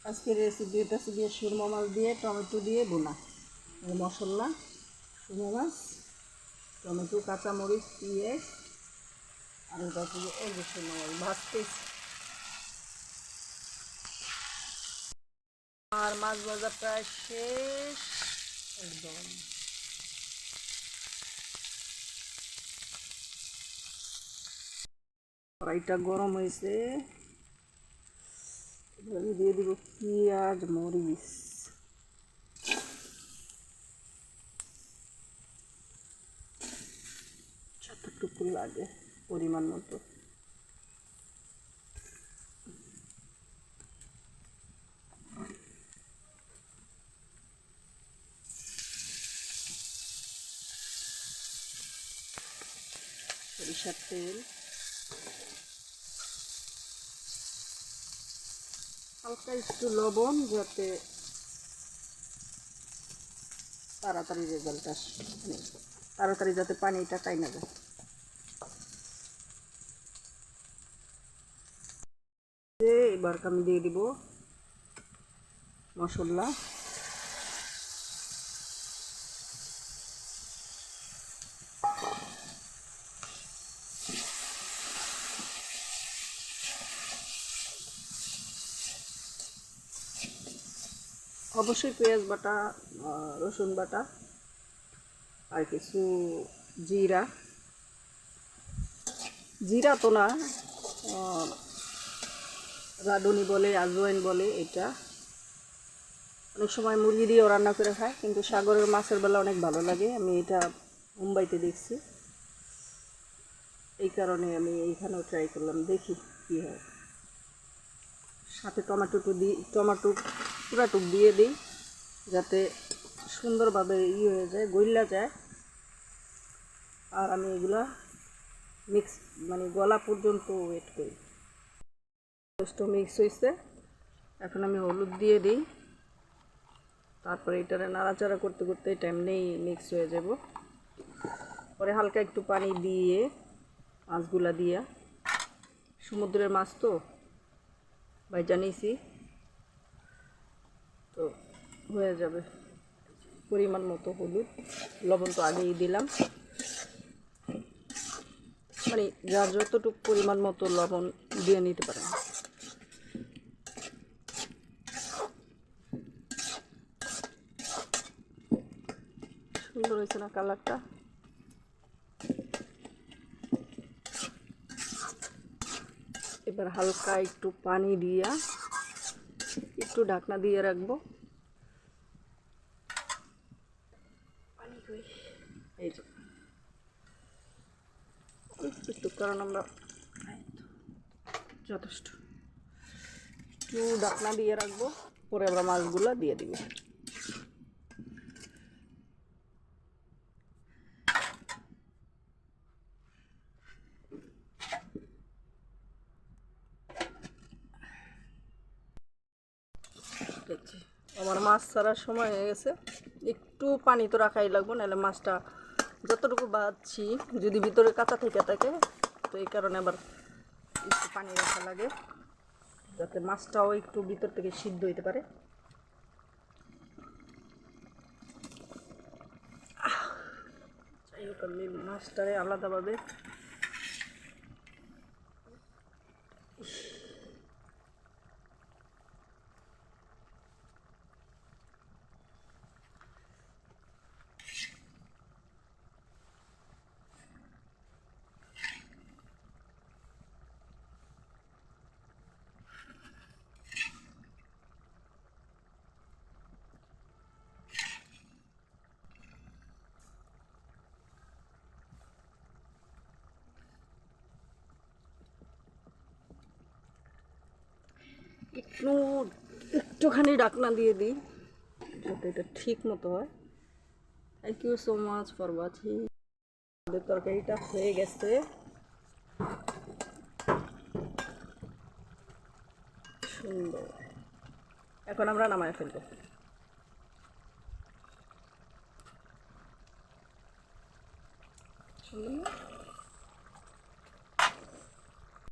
আজকের রেসিপি হচ্ছে দিয়ে সুরমা মাছ দিয়ে টমেটো দিয়ে বোনা মশলা, সুরমা মাছ, টমেটো, কাঁচামরিচ, পেঁয়াজ আর এটা হচ্ছে এই যে সুরমা মাছ ভাজতেছি। আর মাছ ভাজা প্রায় শেষ একদম। কড়াইটা গরম হয়েছে, আমি দিয়ে দিব পেঁয়াজ, মরিচ, যতটুকু লাগে পরিমাণ মতো। সরিষার তেল, হালকা একটু লবণ যাতে তাড়াতাড়ি রেজাল্ট আসে, মানে তাড়াতাড়ি যাতে পানিটা টাইনা যায়। এবার আমি দিয়ে দিব মশলা, অবশ্যই পেঁয়াজ বাটা, রসুন বাটা আর কিছু জিরা, জিরা তো না, রাঁধুনি বলে, আজওয়াইন বলে। এটা অনেক সময় মুরগি দিয়েও রান্না করে খায়, কিন্তু সাগরের মাছের বেলা অনেক ভালো লাগে। আমি এটা মুম্বাইতে দেখছি, এই কারণে আমি এইখানেও ট্রাই করলাম, দেখি কী হয়। সাথে টমেটো পুরাটুক দিয়ে দিই যাতে সুন্দরভাবে হয়ে যায়, গইলা যায়। আর আমি এগুলা মিক্স মানে গলা পর্যন্ত ওয়েট করি। মিক্স হয়েছে, এখন আমি হলুদ দিয়ে দিই। তারপরে এটারে নাড়াচাড়া করতে করতে টাইম নেই, মিক্স হয়ে যাব। পরে হালকা একটু পানি দিয়ে মাছগুলা দিয়া, সমুদ্রের মাছ তো ভাইজা নিয়েছি, তো হয়ে যাবে। পরিমাণ মতো হলুদ, লবণ তো আগেই দিলাম, মানে যার যতটুকু পরিমাণ মতো লবণ দিয়ে নিতে পারেন। সুন্দর হয়েছে না কালারটা? এবার হালকা একটু পানি দিয়া একটু ঢাকনা দিয়ে রাখবো। এই যে একটু, কারণ আমরা যথেষ্ট একটু ঢাকনা দিয়ে রাখবো, পরে আমরা মাছগুলো দিয়ে দিব। আমার মাছ ছাড়ার সময় হয়ে গেছে, একটু পানি তো রাখাই লাগবো, নাহলে মাছটা যতটুকু বাঁধছি যদি ভিতরে কাঁচা থেকে থাকে, তো এই কারণে আবার একটু পানি রাখা লাগে যাতে মাছটাও একটু ভিতর থেকে সিদ্ধ হইতে পারে। যাই হোক, আমি মাছটারে আলাদাভাবে একটুখানি ঢাকনা দিয়ে দিই যাতে এটা ঠিক মতো হয়। Thank you so much for watching. আমাদের তরকারিটা হয়ে গেছে, সুন্দর। এখন আমরা নামায় ফেলবো।